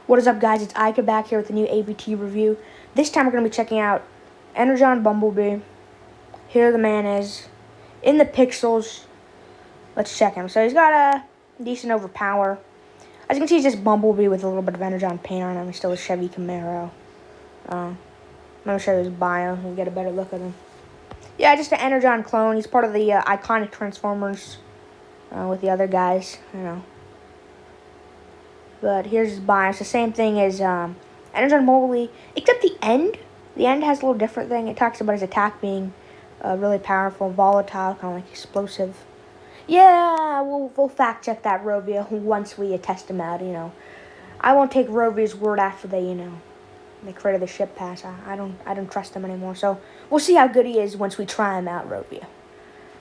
What is up, guys? It's Ihka back here with a new ABT review. This time we're going to be checking out Energon Bumblebee. Here the man is. In the pixels. Let's check him. So he's got a decent overpower. As you can see, he's just Bumblebee with a little bit of Energon paint on him. He's still a Chevy Camaro. I'm going to show you his bio. You get a better look at him. Yeah, just an Energon clone. He's part of the iconic Transformers with the other guys, you know. But here's his bio. It's the same thing as Energon Bumblebee, except the end. The end has a little different thing. It talks about his attack being really powerful, volatile, kind of like explosive. Yeah, we'll fact check that, Rovia, once we test him out. You know, I won't take Rovia's word after they created the ship pass. I don't trust him anymore. So we'll see how good he is once we try him out, Rovia.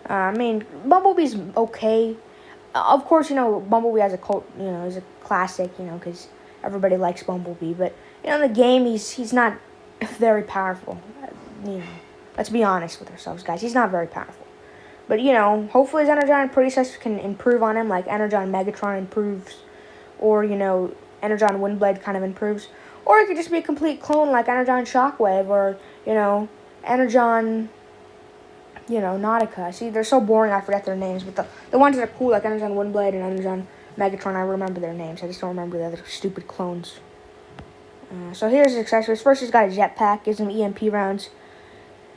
I mean, Bumblebee's okay. Of course, Bumblebee has a cult, is a classic, because everybody likes Bumblebee. But, in the game, he's not very powerful. Let's be honest with ourselves, guys. He's not very powerful. But, hopefully his Energon predecessor can improve on him, like Energon Megatron improves. Or, Energon Windblade kind of improves. Or it could just be a complete clone like Energon Shockwave or, Energon... Nautica. See, they're so boring I forget their names, but the ones that are cool, like Energon Windblade and Energon Megatron, I remember their names. I just don't remember the other stupid clones. So here's his accessories. First, he's got a jetpack, gives him EMP rounds.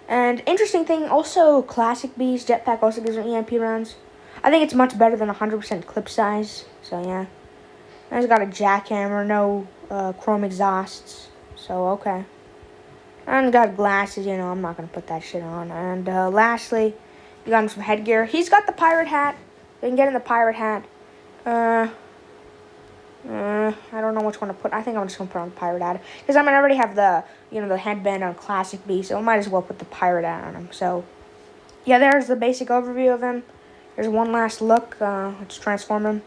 And interesting thing, also Classic Beast jetpack also gives him EMP rounds. I think it's much better than 100% clip size, so yeah. And he's got a jackhammer, no chrome exhausts, so okay. And got glasses, I'm not going to put that shit on. And lastly, you got him some headgear. He's got the pirate hat. You can get in the pirate hat. I don't know which one to put. I think I'm just going to put on the pirate hat. Because I already have the, the headband on Classic B, so I might as well put the pirate hat on him. So, yeah, there's the basic overview of him. There's one last look. Let's transform him.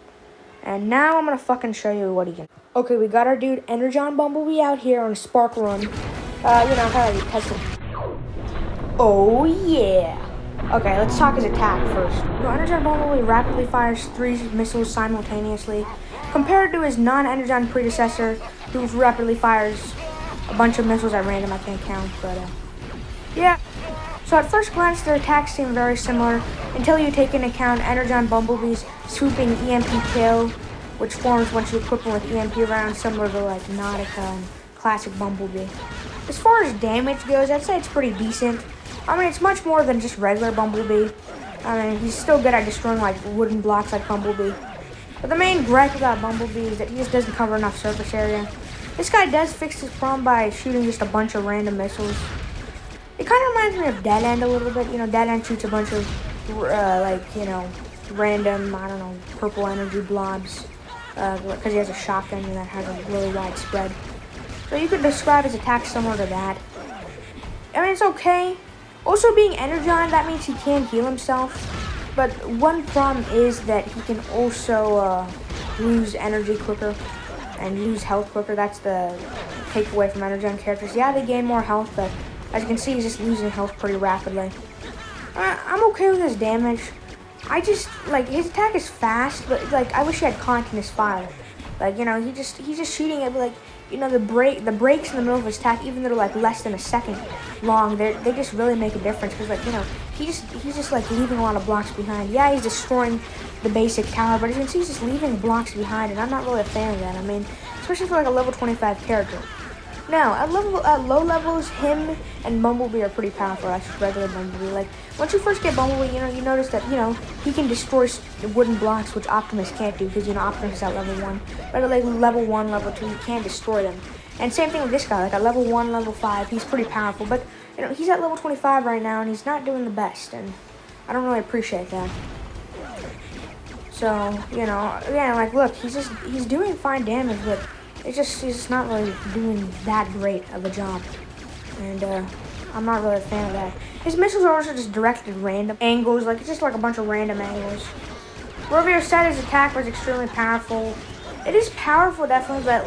And now I'm going to fucking show you what he can. Okay, we got our dude Energon Bumblebee out here on a spark run. How do you test it? Oh, yeah. Okay, let's talk his attack first. Energon Bumblebee rapidly fires 3 missiles simultaneously, compared to his non-Energon predecessor, who rapidly fires a bunch of missiles at random. I can't count, but, yeah. So at first glance, their attacks seem very similar, until you take into account Energon Bumblebee's swooping EMP kill, which forms once you equip him with EMP rounds, similar to, like, Nautica and Classic Bumblebee. As far as damage goes, I'd say it's pretty decent. It's much more than just regular Bumblebee. He's still good at destroying, like, wooden blocks like Bumblebee. But the main gripe about Bumblebee is that he just doesn't cover enough surface area. This guy does fix his problem by shooting just a bunch of random missiles. It kind of reminds me of Dead End a little bit. Dead End shoots a bunch of, random, purple energy blobs. Because he has a shotgun that has a really wide spread. So you could describe his attack similar to that. It's okay. Also, being Energon, that means he can heal himself. But one problem is that he can also lose energy quicker and lose health quicker. That's the takeaway from Energon characters. Yeah, they gain more health, but as you can see, he's just losing health pretty rapidly. I'm okay with his damage. I just, his attack is fast, but, I wish he had continuous fire. He's just shooting it, but, the breaks in the middle of his attack, even though they're, less than a second long, they just really make a difference. Because, he's just, leaving a lot of blocks behind. Yeah, he's destroying the basic tower, but as you can see, he's just leaving blocks behind, and I'm not really a fan of that. Especially for, a level 25 character. Now, at low levels, him and Bumblebee are pretty powerful. That's just regular Bumblebee. Once you first get Bumblebee, you notice that, he can destroy the wooden blocks, which Optimus can't do, because, Optimus is at level 1. But at, level 1, level 2, you can destroy them. And same thing with this guy. At level 1, level 5, he's pretty powerful. But, he's at level 25 right now, and he's not doing the best. And I don't really appreciate that. So, again, look, he's doing fine damage, but he's just not really doing that great of a job. And, I'm not really a fan of that. His missiles are also just directed at random angles, it's just a bunch of random angles. Rovio said his attack was extremely powerful. It is powerful, definitely, but,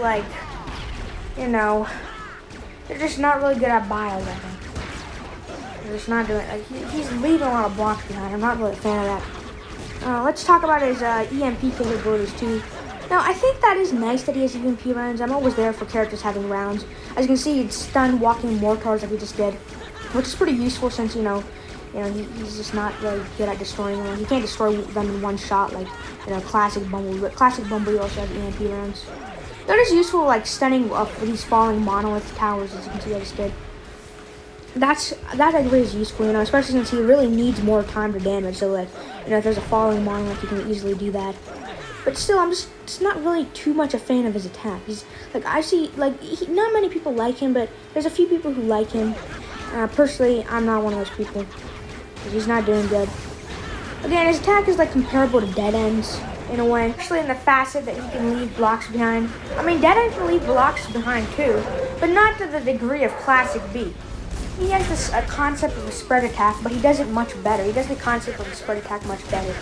they're just not really good at bios, I think. They're just not doing he's leaving a lot of blocks behind. I'm not really a fan of that. Let's talk about his EMP capabilities, too. Now, I think that is nice that he has EMP rounds. I'm always there for characters having rounds. As you can see, it's stun walking mortars like we just did, which is pretty useful since, he's just not really good at destroying them. He can't destroy them in one shot like, classic Bumblebee. But classic Bumblebee also has EMP rounds. That is useful, like stunning up these falling monolith towers, as you can see I just did. That I agree is useful, especially since he really needs more time to damage. So, like, if there's a falling monolith, you can easily do that. But still, I'm just not really too much a fan of his attack. He's like, I see, like, not many people like him, but there's a few people who like him. Personally, I'm not one of those people, because he's not doing good. Again, his attack is like comparable to Dead End's in a way, especially in the facet that he can leave blocks behind. I mean, Dead End can leave blocks behind too, but not to the degree of Classic B. He has this concept of a spread attack, but he does it much better. He does the concept of a spread attack much better.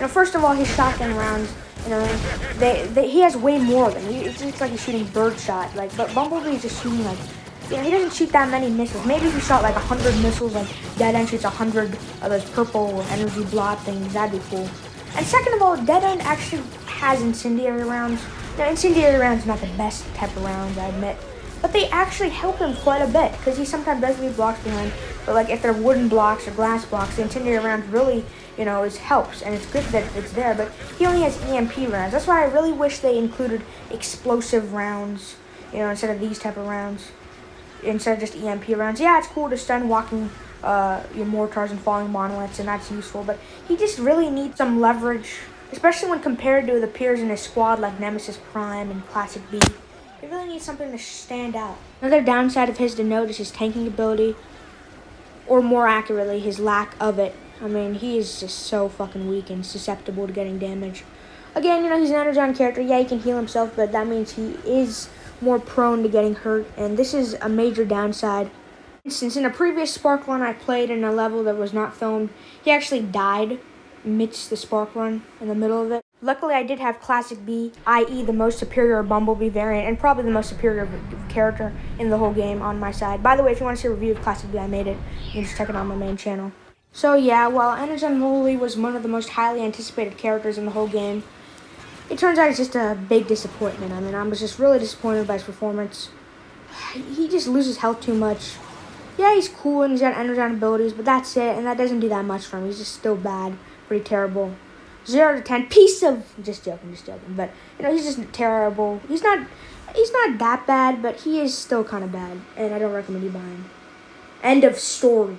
First of all, his shotgun rounds, he has way more of them. It's like he's shooting birdshot. But Bumblebee is just shooting like, he doesn't shoot that many missiles. Maybe if he shot like 100 missiles, like Dead End shoots 100 of those purple energy blob things, that'd be cool. And second of all, Dead End actually has incendiary rounds. Now, incendiary rounds are not the best type of rounds, I admit. But they actually help him quite a bit, because he sometimes does leave blocks behind. But like if they're wooden blocks or glass blocks, the incendiary rounds really, helps, and it's good that it's there. But he only has EMP rounds. That's why I really wish they included explosive rounds, instead of these type of rounds, instead of just EMP rounds. Yeah, it's cool to stun walking your mortars and falling monoliths, and that's useful. But he just really needs some leverage, especially when compared to the peers in his squad like Nemesis Prime and Classic B. He really needs something to stand out. Another downside of his to note is his tanking ability, or more accurately, his lack of it. I mean, he is just so fucking weak and susceptible to getting damage. Again, he's an Energon character. Yeah, he can heal himself, but that means he is more prone to getting hurt, and this is a major downside. Since in a previous Spark Run I played in a level that was not filmed, he actually died amidst the Spark Run in the middle of it. Luckily, I did have Classic B, i.e. the most superior Bumblebee variant, and probably the most superior character in the whole game on my side. By the way, if you want to see a review of Classic B, I made it. You can just check it on my main channel. So yeah, while Energon Bumblebee was one of the most highly anticipated characters in the whole game, it turns out it's just a big disappointment. I mean, I was just really disappointed by his performance. He just loses health too much. Yeah, he's cool and he's got Energon abilities, but that's it, and that doesn't do that much for him. He's just still bad, pretty terrible. 0 to 10, piece of, just joking. But he's just terrible. He's not that bad, but he is still kind of bad, and I don't recommend you buy him. End of story.